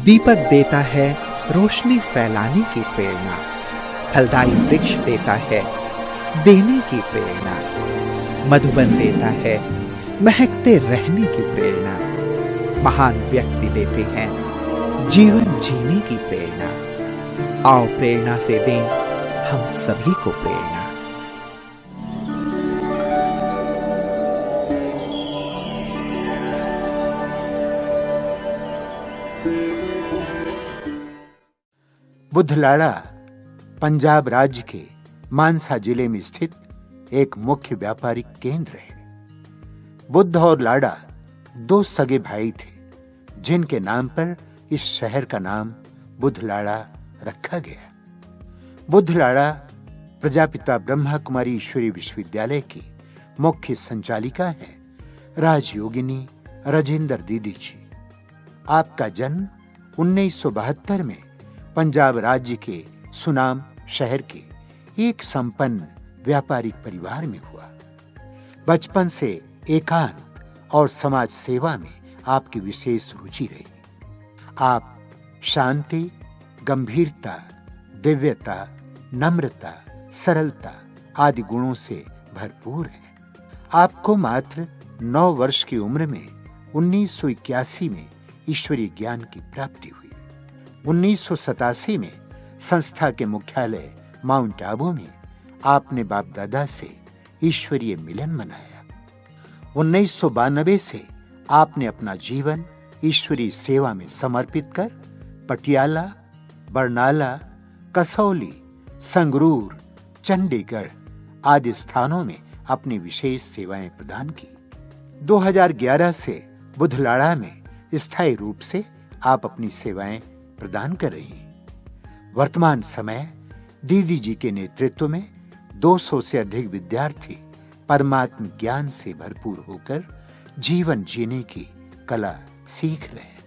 दीपक देता है रोशनी फैलाने की प्रेरणा, फलदायी वृक्ष देता है देने की प्रेरणा, मधुबन देता है महकते रहने की प्रेरणा, महान व्यक्ति देते हैं जीवन जीने की प्रेरणा। आओ प्रेरणा से दें हम सभी को प्रेरणा। बुधलाड़ा पंजाब राज्य के मानसा जिले में स्थित एक मुख्य व्यापारिक केंद्र है। बुद्ध और लाड़ा दो सगे भाई थे, जिनके नाम पर इस शहर का नाम बुधलाड़ा रखा गया। बुधलाड़ा प्रजापिता ब्रह्मा कुमारी ईश्वरी विश्वविद्यालय की मुख्य संचालिका है राजयोगिनी राजेंद्र दीदी जी। आपका जन्म 1972 में पंजाब राज्य के सुनाम शहर के एक संपन्न व्यापारिक परिवार में हुआ। बचपन से एकांत और समाज सेवा में आपकी विशेष रुचि रही। आप शांति, गंभीरता, दिव्यता, नम्रता, सरलता आदि गुणों से भरपूर हैं। आपको मात्र 9 वर्ष की उम्र में 1981 में ईश्वरीय ज्ञान की प्राप्ति हुई। 1987 में संस्था के मुख्यालय माउंट आबू में आपने बाप दादा से ईश्वरीय मिलन मनाया। 1992 से आपने अपना जीवन ईश्वरीय सेवा में समर्पित कर पटियाला, बरनाला, कसौली, संगरूर, चंडीगढ़ आदि स्थानों में अपनी विशेष सेवाएं प्रदान की। 2011 से बुधलाड़ा में स्थायी रूप से आप अपनी सेवाएं प्रदान कर रही हैं। वर्तमान समय दीदी जी के नेतृत्व में 200 से अधिक विद्यार्थी परमात्म ज्ञान से भरपूर होकर जीवन जीने की कला सीख रहे हैं।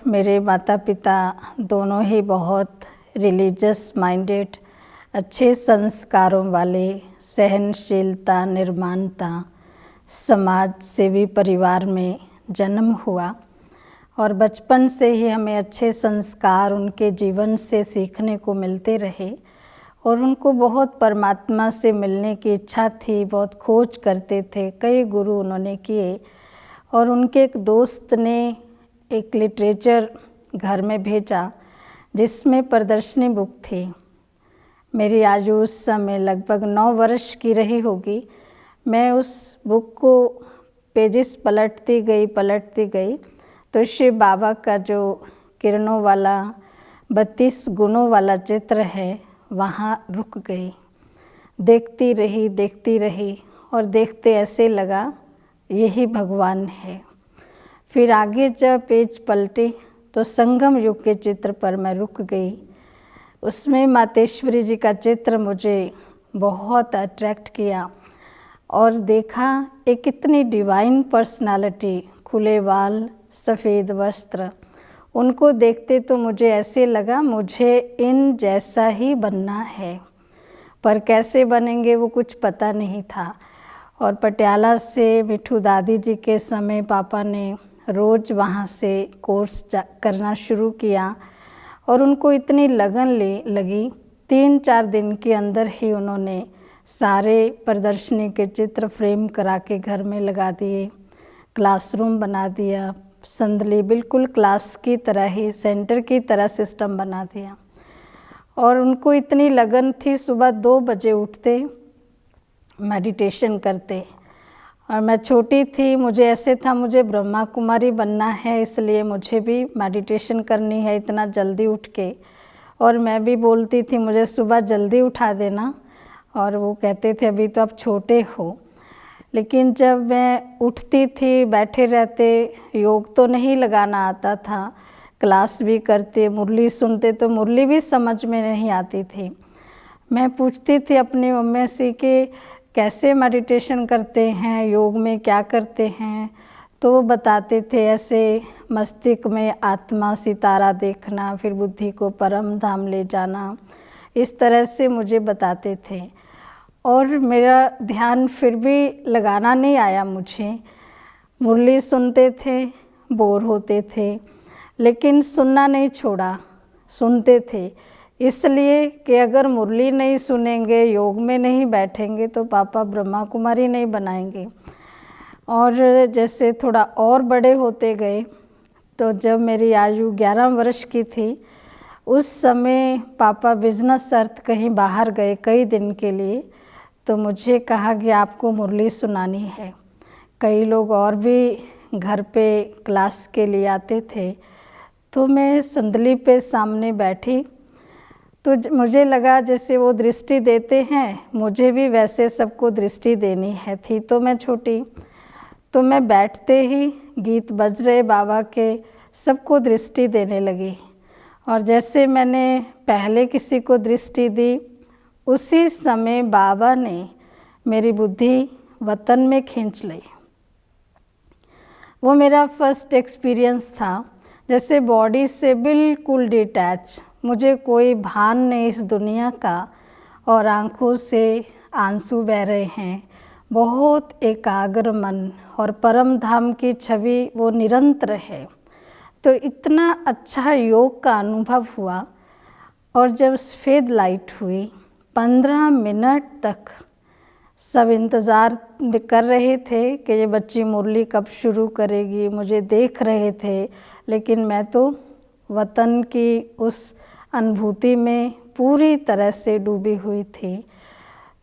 मेरे माता पिता दोनों ही बहुत रिलीजियस माइंडेड, अच्छे संस्कारों वाले, सहनशीलता, निर्माणता, समाज सेवी परिवार में जन्म हुआ और बचपन से ही हमें अच्छे संस्कार उनके जीवन से सीखने को मिलते रहे और उनको बहुत परमात्मा से मिलने की इच्छा थी, बहुत खोज करते थे। कई गुरु उन्होंने किए और उनके एक दोस्त ने एक लिटरेचर घर में भेजा जिसमें प्रदर्शनी बुक थी। मेरी आयु उस समय लगभग 9 वर्ष की रही होगी। मैं उस बुक को पेजेस पलटती गई तो शिव बाबा का जो किरणों वाला 32 गुणों वाला चित्र है वहाँ रुक गई। देखती रही और देखते ऐसे लगा यही भगवान है। फिर आगे जब पेज पलटी तो संगम युग के चित्र पर मैं रुक गई। उसमें मातेश्वरी जी का चित्र मुझे बहुत अट्रैक्ट किया और देखा एक कितनी डिवाइन पर्सनालिटी, खुले बाल, सफ़ेद वस्त्र। उनको देखते तो मुझे ऐसे लगा मुझे इन जैसा ही बनना है, पर कैसे बनेंगे वो कुछ पता नहीं था। और पटियाला से मिठू दादी जी के समय पापा ने रोज़ वहाँ से कोर्स करना शुरू किया और उनको इतनी लगन लगी 3-4 दिन के अंदर ही उन्होंने सारे प्रदर्शनी के चित्र फ्रेम करा के घर में लगा दिए, क्लासरूम बना दिया, संदली बिल्कुल क्लास की तरह ही, सेंटर की तरह सिस्टम बना दिया। और उनको इतनी लगन थी, सुबह 2 बजे उठते, मेडिटेशन करते। और मैं छोटी थी, मुझे ऐसे था मुझे ब्रह्मा कुमारी बनना है, इसलिए मुझे भी मेडिटेशन करनी है इतना जल्दी उठ के। और मैं भी बोलती थी मुझे सुबह जल्दी उठा देना और वो कहते थे अभी तो आप छोटे हो। लेकिन जब मैं उठती थी, बैठे रहते, योग तो नहीं लगाना आता था, क्लास भी करते, मुरली सुनते तो मुरली भी समझ में नहीं आती थी। मैं पूछती थी अपनी मम्मी से कि कैसे मेडिटेशन करते हैं, योग में क्या करते हैं, तो वो बताते थे ऐसे मस्तिष्क में आत्मा सितारा देखना, फिर बुद्धि को परम धाम ले जाना, इस तरह से मुझे बताते थे। और मेरा ध्यान फिर भी लगाना नहीं आया मुझे। मुरली सुनते थे, बोर होते थे, लेकिन सुनना नहीं छोड़ा, सुनते थे, इसलिए कि अगर मुरली नहीं सुनेंगे, योग में नहीं बैठेंगे तो पापा ब्रह्मा कुमारी नहीं बनाएंगे। और जैसे थोड़ा और बड़े होते गए तो जब मेरी आयु 11 वर्ष की थी, उस समय पापा बिजनेस अर्थ कहीं बाहर गए कई दिन के लिए, तो मुझे कहा कि आपको मुरली सुनानी है। कई लोग और भी घर पे क्लास के लिए आते थे, तो मैं संदली पे सामने बैठी, तो मुझे लगा जैसे वो दृष्टि देते हैं, मुझे भी वैसे सबको दृष्टि देनी है। थी तो मैं छोटी, तो मैं बैठते ही गीत बज रहे बाबा के, सबको दृष्टि देने लगी। और जैसे मैंने पहले किसी को दृष्टि दी, उसी समय बाबा ने मेरी बुद्धि वतन में खींच ली। वो मेरा फर्स्ट एक्सपीरियंस था, जैसे बॉडी से बिल्कुल डिटैच, मुझे कोई भान नहीं इस दुनिया का, और आंखों से आंसू बह रहे हैं, बहुत एकाग्र मन, और परम धाम की छवि वो निरंतर है। तो इतना अच्छा योग का अनुभव हुआ। और जब सफ़ेद लाइट हुई, 15 मिनट तक सब इंतज़ार कर रहे थे कि ये बच्ची मुरली कब शुरू करेगी, मुझे देख रहे थे, लेकिन मैं तो वतन की उस अनुभूति में पूरी तरह से डूबी हुई थी।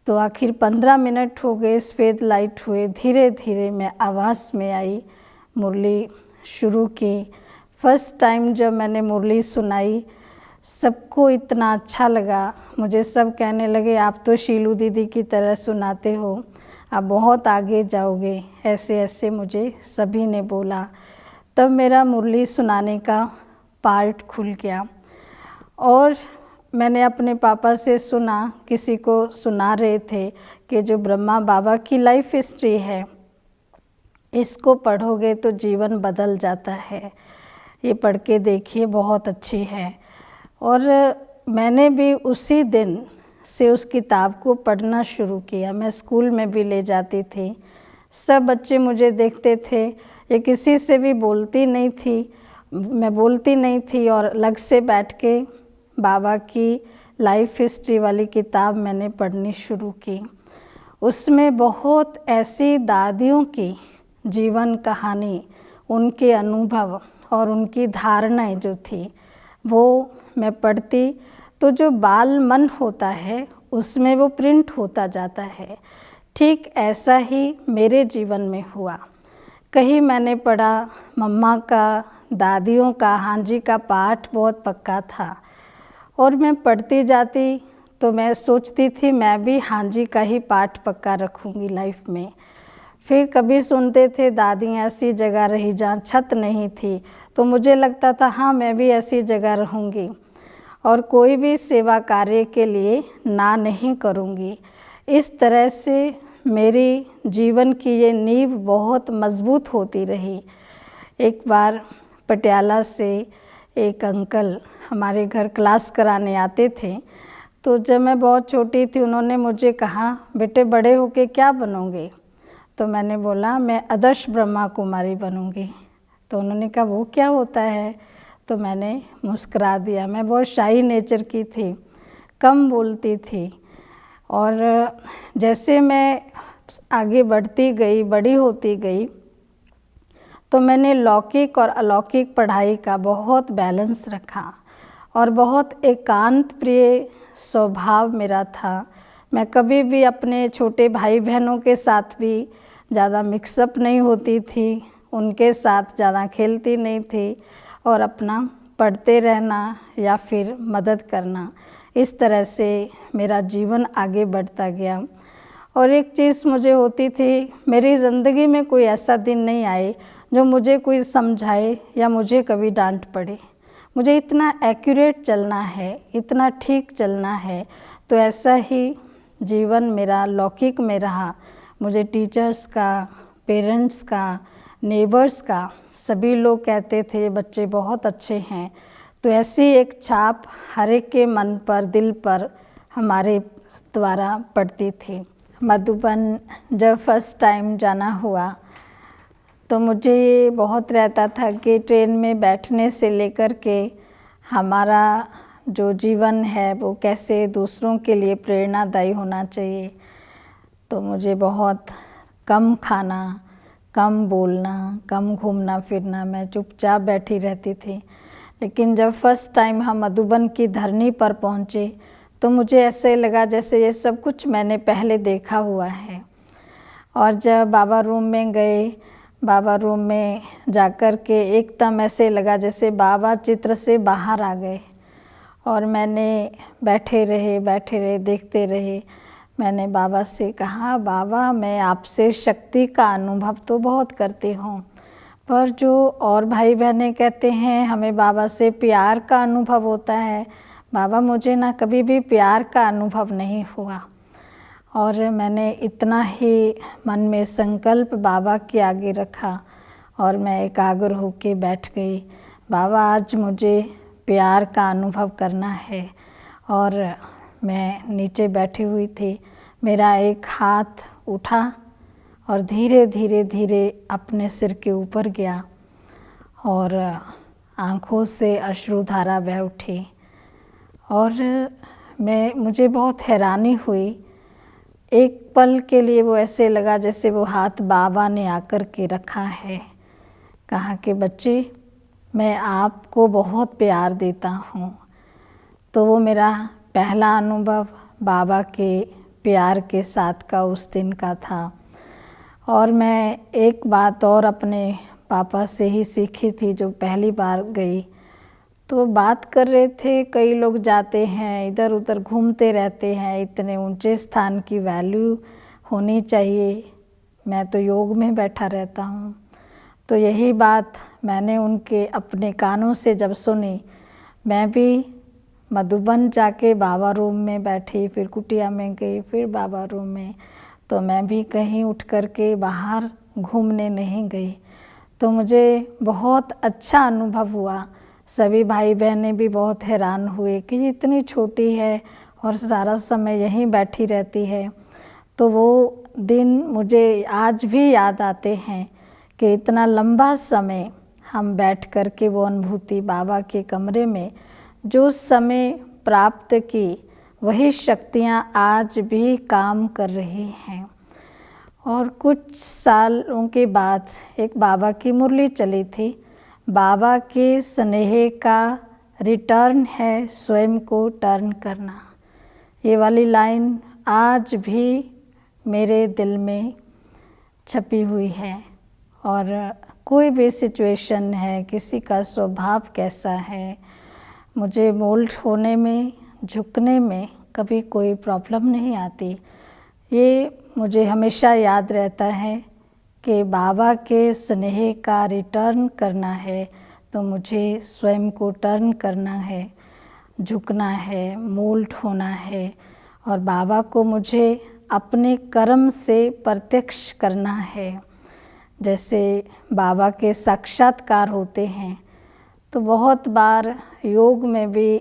तो आखिर 15 मिनट हो गए, सफ़ेद लाइट हुए, धीरे धीरे मैं आवाज़ में आई, मुरली शुरू की। फर्स्ट टाइम जब मैंने मुरली सुनाई, सबको इतना अच्छा लगा, मुझे सब कहने लगे आप तो शीलू दीदी की तरह सुनाते हो, आप बहुत आगे जाओगे, ऐसे ऐसे मुझे सभी ने बोला। तब मेरा मुरली सुनाने का पार्ट खुल गया। और मैंने अपने पापा से सुना, किसी को सुना रहे थे कि जो ब्रह्मा बाबा की लाइफ हिस्ट्री है, इसको पढ़ोगे तो जीवन बदल जाता है, ये पढ़ के देखिए, बहुत अच्छी है। और मैंने भी उसी दिन से उस किताब को पढ़ना शुरू किया। मैं स्कूल में भी ले जाती थी, सब बच्चे मुझे देखते थे, ये किसी से भी बोलती नहीं थी, मैं बोलती नहीं थी, और अलग से बैठ के बाबा की लाइफ हिस्ट्री वाली किताब मैंने पढ़नी शुरू की। उसमें बहुत ऐसी दादियों की जीवन कहानी, उनके अनुभव और उनकी धारणाएं जो थी, वो मैं पढ़ती तो जो बाल मन होता है उसमें वो प्रिंट होता जाता है। ठीक ऐसा ही मेरे जीवन में हुआ। कहीं मैंने पढ़ा, मम्मा का, दादियों का, हाँ जी का पाठ बहुत पक्का था, और मैं पढ़ती जाती तो मैं सोचती थी मैं भी हाँ जी का ही पाठ पक्का रखूँगी लाइफ में। फिर कभी सुनते थे दादी ऐसी जगह रही जहाँ छत नहीं थी, तो मुझे लगता था हाँ मैं भी ऐसी जगह रहूँगी, और कोई भी सेवा कार्य के लिए ना नहीं करूँगी। इस तरह से मेरी जीवन की ये नींव बहुत मजबूत होती रही। एक बार पटियाला से एक अंकल हमारे घर क्लास कराने आते थे, तो जब मैं बहुत छोटी थी उन्होंने मुझे कहा बेटे बड़े होके क्या बनोगे, तो मैंने बोला मैं आदर्श ब्रह्मा कुमारी बनूंगी। तो उन्होंने कहा वो क्या होता है, तो मैंने मुस्कुरा दिया। मैं बहुत शाई नेचर की थी, कम बोलती थी, और जैसे मैं आगे बढ़ती गई, बड़ी होती गई, तो मैंने लौकिक और अलौकिक पढ़ाई का बहुत बैलेंस रखा, और बहुत एकांत प्रिय स्वभाव मेरा था। मैं कभी भी अपने छोटे भाई बहनों के साथ भी ज़्यादा मिक्सअप नहीं होती थी, उनके साथ ज़्यादा खेलती नहीं थी, और अपना पढ़ते रहना या फिर मदद करना, इस तरह से मेरा जीवन आगे बढ़ता गया। और एक चीज़ मुझे होती थी, मेरी ज़िंदगी में कोई ऐसा दिन नहीं आए जो मुझे कोई समझाए या मुझे कभी डांट पड़े। मुझे इतना एक्यूरेट चलना है, इतना ठीक चलना है, तो ऐसा ही जीवन मेरा लौकिक में रहा। मुझे टीचर्स का, पेरेंट्स का, नेबर्स का, सभी लोग कहते थे बच्चे बहुत अच्छे हैं। तो ऐसी एक छाप हर एक के मन पर, दिल पर हमारे द्वारा पड़ती थी। मधुबन जब फर्स्ट टाइम जाना हुआ तो मुझे ये बहुत रहता था कि ट्रेन में बैठने से लेकर के हमारा जो जीवन है वो कैसे दूसरों के लिए प्रेरणादायी होना चाहिए। तो मुझे बहुत कम खाना, कम बोलना, कम घूमना फिरना, मैं चुपचाप बैठी रहती थी। लेकिन जब फर्स्ट टाइम हम मधुबन की धरनी पर पहुँचे तो मुझे ऐसे लगा जैसे ये सब कुछ मैंने पहले देखा हुआ है। और जब बाबा रूम में गए, बाबा रूम में जाकर के एकदम ऐसे लगा जैसे बाबा चित्र से बाहर आ गए। और मैंने बैठे रहे, देखते रहे। मैंने बाबा से कहा, बाबा मैं आपसे शक्ति का अनुभव तो बहुत करती हूँ, पर जो और भाई बहनें कहते हैं हमें बाबा से प्यार का अनुभव होता है, बाबा मुझे ना कभी भी प्यार का अनुभव नहीं हुआ। और मैंने इतना ही मन में संकल्प बाबा के आगे रखा और मैं एकाग्र होके बैठ गई। बाबा आज मुझे प्यार का अनुभव करना है। और मैं नीचे बैठी हुई थी, मेरा एक हाथ उठा और धीरे धीरे अपने सिर के ऊपर गया और आँखों से अश्रुधारा बह उठी। और मुझे बहुत हैरानी हुई। एक पल के लिए वो ऐसे लगा जैसे वो हाथ बाबा ने आकर के रखा है। कहा कि बच्चे मैं आपको बहुत प्यार देता हूँ। तो वो मेरा पहला अनुभव बाबा के प्यार के साथ का उस दिन का था। और मैं एक बात और अपने पापा से ही सीखी थी जो पहली बार गई। तो बात कर रहे थे, कई लोग जाते हैं इधर उधर घूमते रहते हैं, इतने ऊंचे स्थान की वैल्यू होनी चाहिए, मैं तो योग में बैठा रहता हूँ। तो यही बात मैंने उनके अपने कानों से जब सुनी, मैं भी मधुबन जाके बाबा रूम में बैठी, फिर कुटिया में गई, फिर बाबा रूम में। तो मैं भी कहीं उठ कर के बाहर घूमने नहीं गई। तो मुझे बहुत अच्छा अनुभव हुआ। सभी भाई बहनें भी बहुत हैरान हुए कि ये इतनी छोटी है और सारा समय यहीं बैठी रहती है। तो वो दिन मुझे आज भी याद आते हैं कि इतना लंबा समय हम बैठ कर के वो अनुभूति बाबा के कमरे में जो समय प्राप्त की, वही शक्तियाँ आज भी काम कर रही हैं। और कुछ सालों के बाद एक बाबा की मुरली चली थी, बाबा के स्नेह का रिटर्न है स्वयं को टर्न करना। ये वाली लाइन आज भी मेरे दिल में छपी हुई है। और कोई भी सिचुएशन है, किसी का स्वभाव कैसा है, मुझे मोल्ड होने में, झुकने में कभी कोई प्रॉब्लम नहीं आती। ये मुझे हमेशा याद रहता है कि बाबा के स्नेह का रिटर्न करना है तो मुझे स्वयं को टर्न करना है, झुकना है, मोल्ड होना है। और बाबा को मुझे अपने कर्म से प्रत्यक्ष करना है। जैसे बाबा के साक्षात्कार होते हैं, तो बहुत बार योग में भी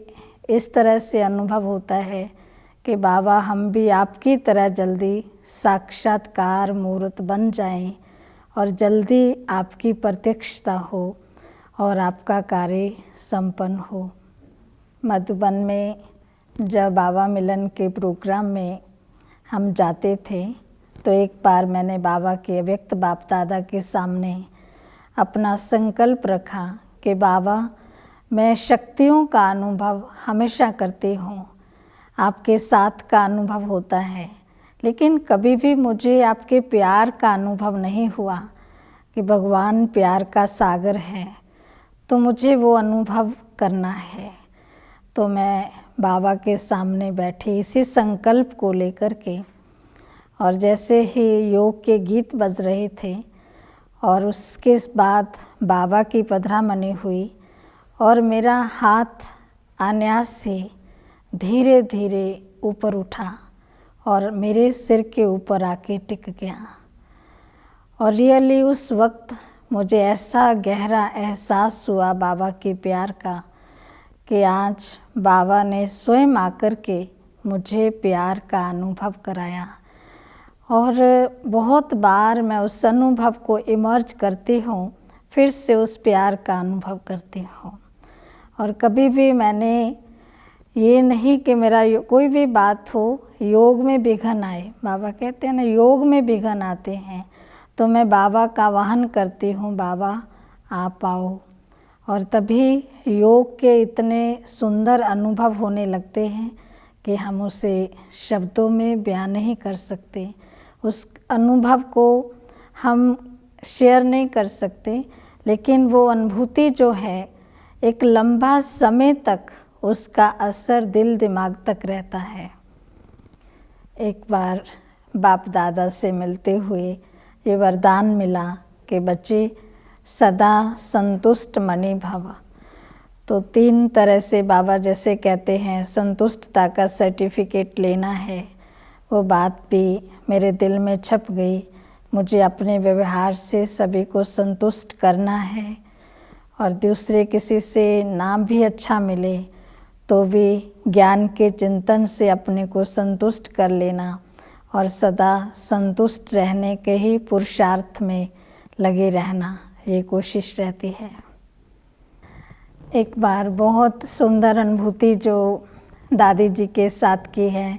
इस तरह से अनुभव होता है कि बाबा हम भी आपकी तरह जल्दी साक्षात्कार मूर्त बन जाएं और जल्दी आपकी प्रत्यक्षता हो और आपका कार्य संपन्न हो। मधुबन में जब बाबा मिलन के प्रोग्राम में हम जाते थे तो एक बार मैंने बाबा के अव्यक्त बाप दादा के सामने अपना संकल्प रखा कि बाबा मैं शक्तियों का अनुभव हमेशा करती हूँ, आपके साथ का अनुभव होता है, लेकिन कभी भी मुझे आपके प्यार का अनुभव नहीं हुआ कि भगवान प्यार का सागर है। तो मुझे वो अनुभव करना है। तो मैं बाबा के सामने बैठी इसी संकल्प को लेकर के, और जैसे ही योग के गीत बज रहे थे और उसके बाद बाबा की पधरामणि हुई और मेरा हाथ अनायास से धीरे धीरे ऊपर उठा और मेरे सिर के ऊपर आके टिक गया। और रियली उस वक्त मुझे ऐसा गहरा एहसास हुआ बाबा के प्यार का कि आज बाबा ने स्वयं आकर के मुझे प्यार का अनुभव कराया। और बहुत बार मैं उस अनुभव को इमर्ज करती हूँ, फिर से उस प्यार का अनुभव करती हूँ। और कभी भी मैंने ये नहीं कि मेरा कोई भी बात हो योग में विघ्न आए, बाबा कहते हैं ना योग में विघ्न आते हैं, तो मैं बाबा का वाहन करती हूँ, बाबा आप आओ। और तभी योग के इतने सुंदर अनुभव होने लगते हैं कि हम उसे शब्दों में बयान नहीं कर सकते। उस अनुभव को हम शेयर नहीं कर सकते, लेकिन वो अनुभूति जो है एक लंबा समय तक उसका असर दिल दिमाग तक रहता है। एक बार बाप दादा से मिलते हुए ये वरदान मिला कि बच्चे सदा संतुष्ट मणि भव। तो 3 तरह से बाबा जैसे कहते हैं संतुष्टता का सर्टिफिकेट लेना है, वो बात भी मेरे दिल में छप गई। मुझे अपने व्यवहार से सभी को संतुष्ट करना है, और दूसरे किसी से ना भी अच्छा मिले तो भी ज्ञान के चिंतन से अपने को संतुष्ट कर लेना और सदा संतुष्ट रहने के ही पुरुषार्थ में लगे रहना, ये कोशिश रहती है। एक बार बहुत सुंदर अनुभूति जो दादी जी के साथ की है।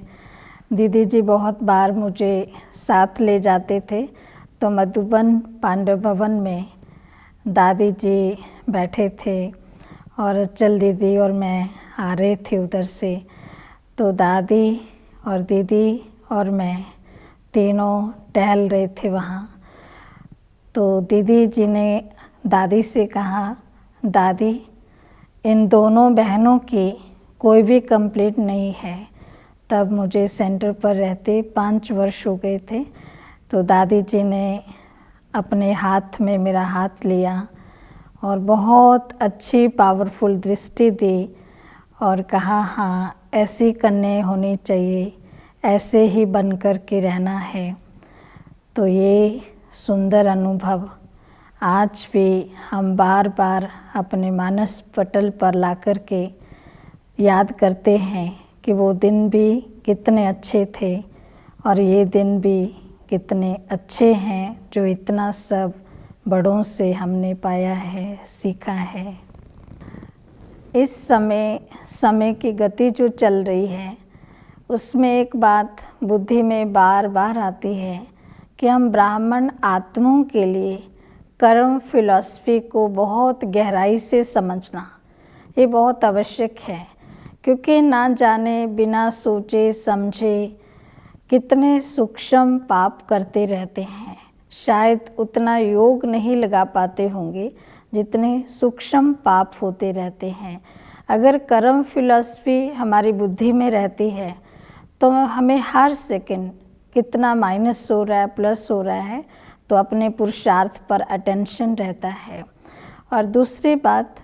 दीदी जी बहुत बार मुझे साथ ले जाते थे, तो मधुबन पांडव भवन में दादी जी बैठे थे और चल दीदी और मैं आ रहे थे उधर से। तो दादी और दीदी और मैं तीनों टहल रहे थे वहाँ। तो दीदी जी ने दादी से कहा, दादी इन दोनों बहनों की कोई भी कंप्लीट नहीं है। तब मुझे सेंटर पर रहते 5 वर्ष हो गए थे। तो दादी जी ने अपने हाथ में मेरा हाथ लिया और बहुत अच्छी पावरफुल दृष्टि दी और कहा, हाँ ऐसी कन्या होनी चाहिए, ऐसे ही बन कर के रहना है। तो ये सुंदर अनुभव आज भी हम बार बार अपने मानस पटल पर ला कर के याद करते हैं कि वो दिन भी कितने अच्छे थे और ये दिन भी कितने अच्छे हैं जो इतना सब बड़ों से हमने पाया है, सीखा है। इस समय की गति जो चल रही है उसमें एक बात बुद्धि में बार बार आती है कि हम ब्राह्मण आत्माओं के लिए कर्म फिलॉसफी को बहुत गहराई से समझना ये बहुत आवश्यक है, क्योंकि ना जाने बिना सोचे समझे कितने सूक्ष्म पाप करते रहते हैं। शायद उतना योग नहीं लगा पाते होंगे जितने सूक्ष्म पाप होते रहते हैं। अगर कर्म फिलॉसफी हमारी बुद्धि में रहती है तो हमें हर सेकंड कितना माइनस हो रहा है प्लस हो रहा है, तो अपने पुरुषार्थ पर अटेंशन रहता है। और दूसरी बात,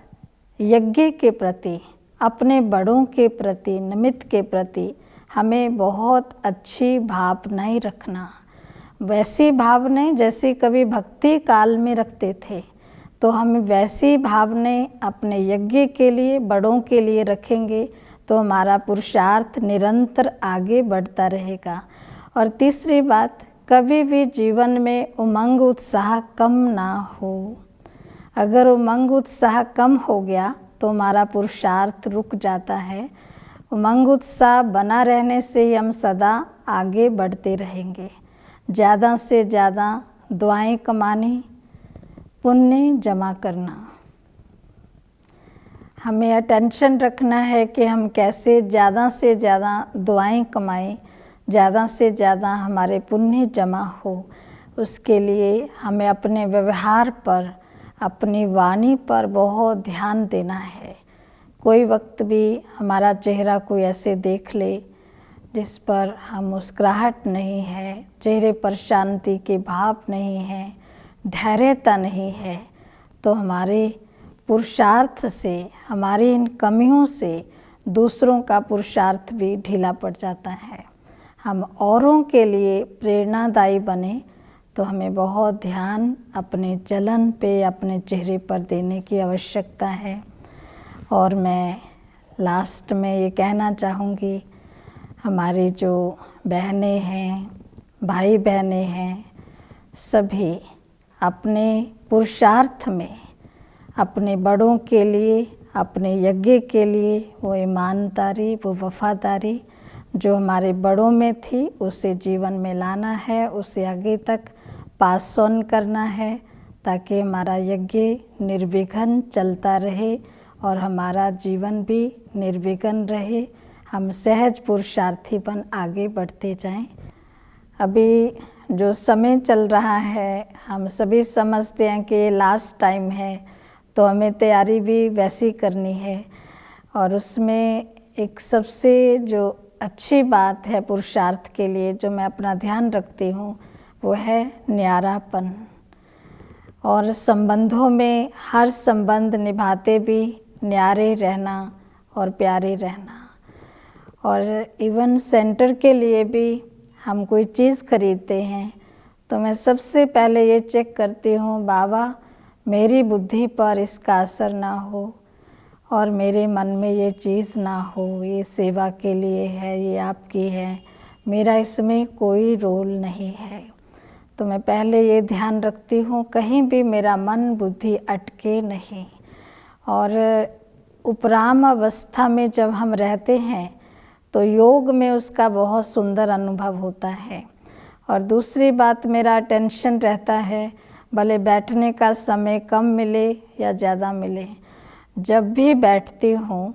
यज्ञ के प्रति, अपने बड़ों के प्रति, निमित्त के प्रति हमें बहुत अच्छी भावनाएं रखना। वैसी भावनाएं जैसी कभी भक्ति काल में रखते थे, तो हम वैसी भावनाएं अपने यज्ञ के लिए, बड़ों के लिए रखेंगे तो हमारा पुरुषार्थ निरंतर आगे बढ़ता रहेगा। और तीसरी बात, कभी भी जीवन में उमंग उत्साह कम ना हो। अगर उमंग उत्साह कम हो गया तो हमारा पुरुषार्थ रुक जाता है। उमंग उत्साह बना रहने से ही हम सदा आगे बढ़ते रहेंगे। ज़्यादा से ज़्यादा दुआएं कमानी, पुण्य जमा करना। हमें अटेंशन रखना है कि हम कैसे ज़्यादा से ज़्यादा दुआएं कमाएं, ज़्यादा से ज़्यादा हमारे पुण्य जमा हो। उसके लिए हमें अपने व्यवहार पर, अपनी वाणी पर बहुत ध्यान देना है, कोई वक्त भी हमारा चेहरा कोई ऐसे देख ले जिस पर हम मुस्कुराहट नहीं है, चेहरे पर शांति के भाव नहीं है, धैर्यता नहीं है, तो हमारे पुरुषार्थ से, हमारी इन कमियों से दूसरों का पुरुषार्थ भी ढीला पड़ जाता है। हम औरों के लिए प्रेरणादायी बने तो हमें बहुत ध्यान अपने चलन पे, अपने चेहरे पर देने की आवश्यकता है। और मैं लास्ट में ये कहना चाहूँगी, हमारी जो बहनें हैं, भाई बहनें हैं, सभी अपने पुरुषार्थ में अपने बड़ों के लिए, अपने यज्ञ के लिए वो ईमानदारी, वो वफादारी जो हमारे बड़ों में थी उसे जीवन में लाना है, उसे आगे तक पास ऑन करना है, ताकि हमारा यज्ञ निर्विघ्न चलता रहे और हमारा जीवन भी निर्विघ्न रहे, हम सहज पुरुषार्थी बन आगे बढ़ते जाएं। अभी जो समय चल रहा है, हम सभी समझते हैं कि ये लास्ट टाइम है, तो हमें तैयारी भी वैसी करनी है। और उसमें एक सबसे जो अच्छी बात है पुरुषार्थ के लिए, जो मैं अपना ध्यान रखती हूँ, वो है न्यारापन। और संबंधों में हर संबंध निभाते भी न्यारे रहना और प्यारे रहना। और इवन सेंटर के लिए भी हम कोई चीज़ खरीदते हैं तो मैं सबसे पहले ये चेक करती हूँ, बाबा मेरी बुद्धि पर इसका असर ना हो और मेरे मन में ये चीज़ ना हो, ये सेवा के लिए है, ये आपकी है, मेरा इसमें कोई रोल नहीं है। तो मैं पहले ये ध्यान रखती हूँ कहीं भी मेरा मन बुद्धि अटके नहीं। और उपराम अवस्था में जब हम रहते हैं तो योग में उसका बहुत सुंदर अनुभव होता है। और दूसरी बात, मेरा अटेंशन रहता है, भले बैठने का समय कम मिले या ज़्यादा मिले, जब भी बैठती हूँ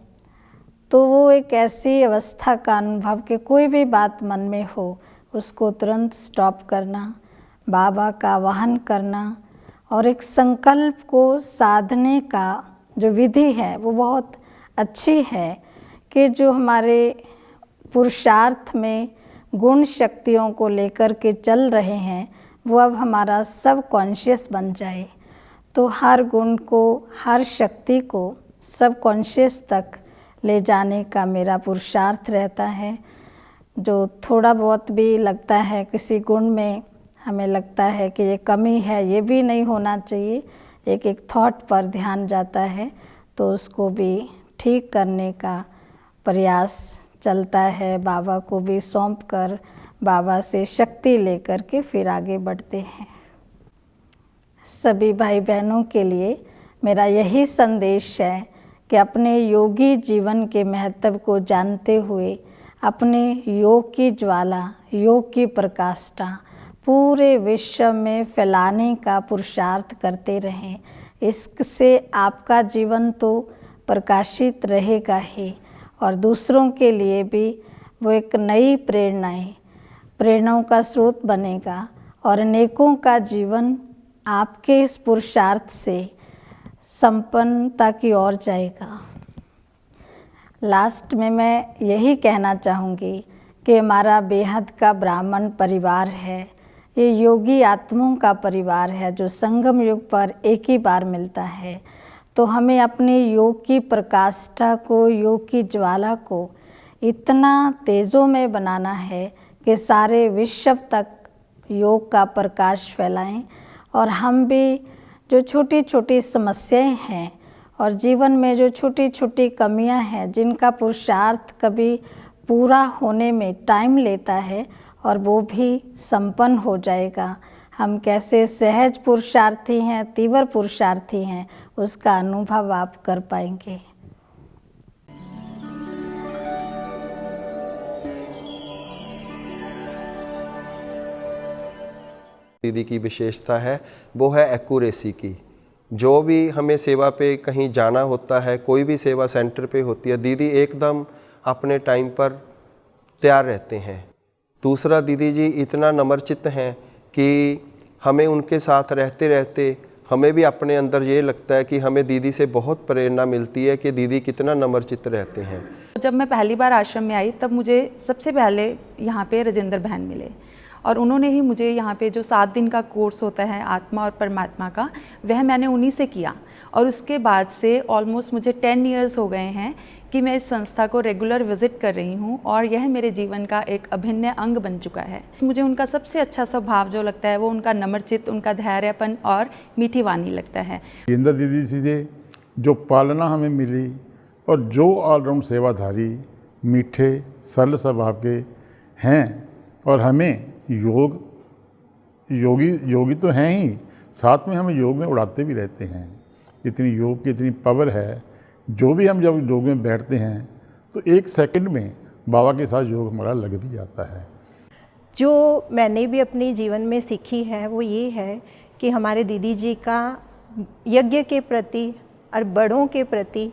तो वो एक ऐसी अवस्था का अनुभव कि कोई भी बात मन में हो उसको तुरंत स्टॉप करना, बाबा का आवाहन करना और एक संकल्प को साधने का जो विधि है वो बहुत अच्छी है कि जो हमारे पुरुषार्थ में गुण शक्तियों को लेकर के चल रहे हैं वो अब हमारा सब कॉन्शियस बन जाए। तो हर गुण को, हर शक्ति को सब कॉन्शियस तक ले जाने का मेरा पुरुषार्थ रहता है। जो थोड़ा बहुत भी लगता है किसी गुण में, हमें लगता है कि ये कमी है, ये भी नहीं होना चाहिए, एक एक थॉट पर ध्यान जाता है, तो उसको भी ठीक करने का प्रयास चलता है। बाबा को भी सौंप कर, बाबा से शक्ति लेकर के फिर आगे बढ़ते हैं। सभी भाई बहनों के लिए मेरा यही संदेश है कि अपने योगी जीवन के महत्व को जानते हुए अपने योग की ज्वाला, योग की प्रकाष्ठा पूरे विश्व में फैलाने का पुरुषार्थ करते रहें। इससे आपका जीवन तो प्रकाशित रहेगा ही और दूसरों के लिए भी वो एक नई प्रेरणाओं का स्रोत बनेगा और अनेकों का जीवन आपके इस पुरुषार्थ से संपन्नता की ओर जाएगा। लास्ट में मैं यही कहना चाहूँगी कि हमारा बेहद का ब्राह्मण परिवार है, ये योगी आत्माओं का परिवार है जो संगम युग पर एक ही बार मिलता है। तो हमें अपने योग की प्रकाष्ठा को, योग की ज्वाला को इतना तेजोमय बनाना है कि सारे विश्व तक योग का प्रकाश फैलाएं। और हम भी जो छोटी छोटी समस्याएं हैं और जीवन में जो छोटी छोटी कमियां हैं, जिनका पुरुषार्थ कभी पूरा होने में टाइम लेता है और वो भी संपन्न हो जाएगा, हम कैसे सहज पुरुषार्थी हैं, तीव्र पुरुषार्थी हैं, उसका अनुभव आप कर पाएंगे। दीदी की विशेषता है वो है एक्यूरेसी की। जो भी हमें सेवा पे कहीं जाना होता है, कोई भी सेवा सेंटर पे होती है, दीदी एकदम अपने टाइम पर तैयार रहते हैं। दूसरा, दीदी जी इतना नम्रचित्त हैं कि हमें उनके साथ रहते रहते हमें भी अपने अंदर ये लगता है कि हमें दीदी से बहुत प्रेरणा मिलती है कि दीदी कितना नम्रचित्त रहते हैं। जब मैं पहली बार आश्रम में आई तब मुझे सबसे पहले यहाँ पे राजेंद्र बहन मिले और उन्होंने ही मुझे यहाँ पे जो 7 दिन का कोर्स होता है आत्मा और परमात्मा का, वह मैंने उन्हीं से किया और उसके बाद से ऑलमोस्ट मुझे 10 इयर्स हो गए हैं कि मैं इस संस्था को रेगुलर विज़िट कर रही हूँ और यह मेरे जीवन का एक अभिन्न अंग बन चुका है। मुझे उनका सबसे अच्छा स्वभाव जो लगता है वो उनका नम्रचित्त, उनका धैर्यपन और मीठी वाणी लगता है। इंदिरा दीदी से जो पालना हमें मिली और जो ऑलराउंड सेवाधारी, मीठे, सरल स्वभाव के हैं और हमें योगी तो हैं ही, साथ में हमें योग में उड़ाते भी रहते हैं। इतनी योग की इतनी पावर है, जो भी हम जब योग में बैठते हैं तो 1 सेकंड में बाबा के साथ योग हमारा लग भी जाता है। जो मैंने भी अपने जीवन में सीखी है वो ये है कि हमारे दीदी जी का यज्ञ के प्रति और बड़ों के प्रति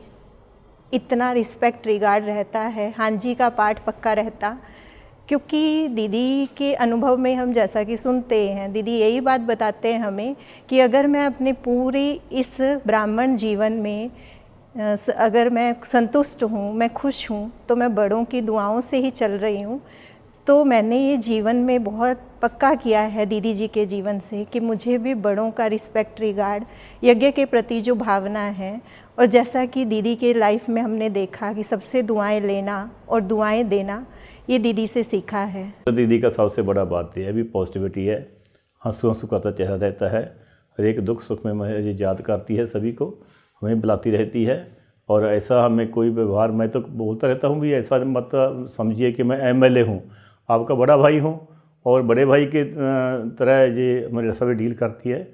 इतना रिस्पेक्ट, रिगार्ड रहता है। हाँ जी का पाठ पक्का रहता, क्योंकि दीदी के अनुभव में हम जैसा कि सुनते हैं, दीदी यही बात बताते हैं हमें कि अगर मैं अपने पूरे इस ब्राह्मण जीवन में अगर मैं संतुष्ट हूँ, मैं खुश हूँ, तो मैं बड़ों की दुआओं से ही चल रही हूँ। तो मैंने ये जीवन में बहुत पक्का किया है दीदी जी के जीवन से कि मुझे भी बड़ों का रिस्पेक्ट, रिगार्ड, यज्ञ के प्रति जो भावना है, और जैसा कि दीदी के लाइफ में हमने देखा कि सबसे दुआएं लेना और दुआएं देना, ये दीदी से सीखा है। तो दीदी का सबसे बड़ा बात यह है भी पॉजिटिविटी है, हंसू का चेहरा रहता है, हर एक दुख सुख में मुझे याद करती है, सभी को हमें बुलाती रहती है। और ऐसा हमें कोई व्यवहार, मैं तो बोलता रहता हूँ भी ऐसा मत समझिए कि मैं MLA हूँ, आपका बड़ा भाई हूँ और बड़े भाई के तरह ये हमारे सभी डील करती है।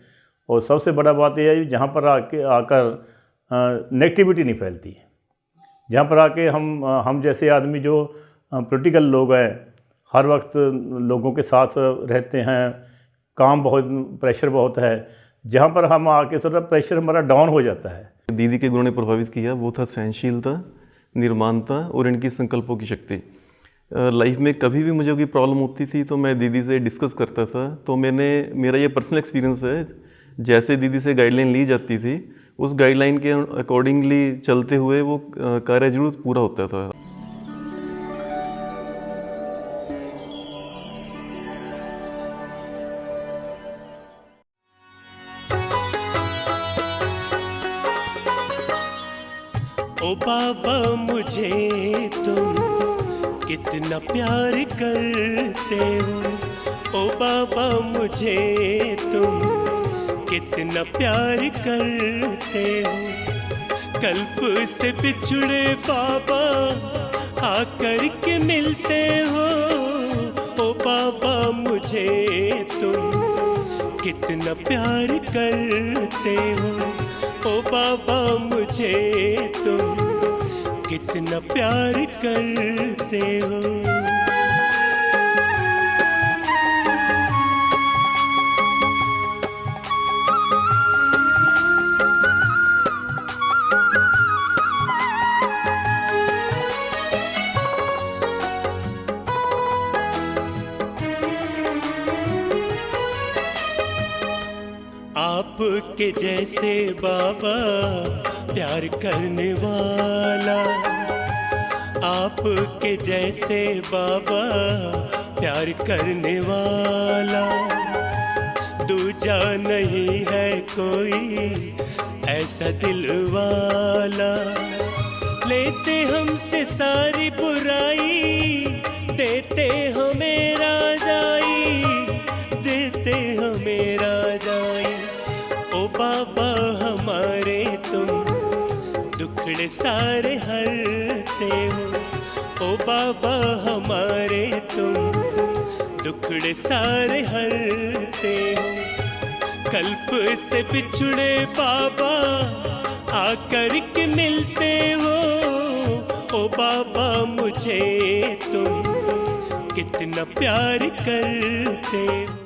और सबसे बड़ा बात यह है जहाँ पर आकर नेगेटिविटी नहीं फैलती है। जहाँ पर आके हम जैसे आदमी जो पॉलिटिकल लोग हैं, हर वक्त लोगों के साथ रहते हैं, काम बहुत, प्रेशर बहुत है, जहाँ पर हम आके थोड़ा प्रेशर हमारा डाउन हो जाता है। दीदी के गुणों ने प्रभावित किया वो था सहनशीलता, निर्माणता और इनकी संकल्पों की शक्ति। लाइफ में कभी भी मुझे कोई प्रॉब्लम होती थी तो मैं दीदी से डिस्कस करता था। तो मेरा ये पर्सनल एक्सपीरियंस है, जैसे दीदी से गाइडलाइन ली जाती थी उस गाइडलाइन के अकॉर्डिंगली चलते हुए वो कार्य जरूर पूरा होता था। ओ बाबा मुझे तुम कितना प्यार करते हो, ओ बाबा मुझे तुम कितना प्यार करते हो। कल्प से बिछड़े बाबा आकर के मिलते हो, ओ बाबा मुझे तुम कितना प्यार करते हो, ओ बाबा मुझे तुम कितना प्यार करते हो। आपके जैसे बाबा प्यार करने वाला, आपके जैसे बाबा प्यार करने वाला, दूजा नहीं है कोई ऐसा दिल वाला। लेते हमसे सारी बुराई, देते हमें राजाई, देते हमें राजाई। ओ बाबा हमारे तुम दुखड़े सारे हरते हो, ओ बाबा हमारे तुम दुखड़े सारे हरते हो। कल्प से बिछड़े बाबा आकर के मिलते हो, ओ बाबा मुझे तुम कितना प्यार करते हो।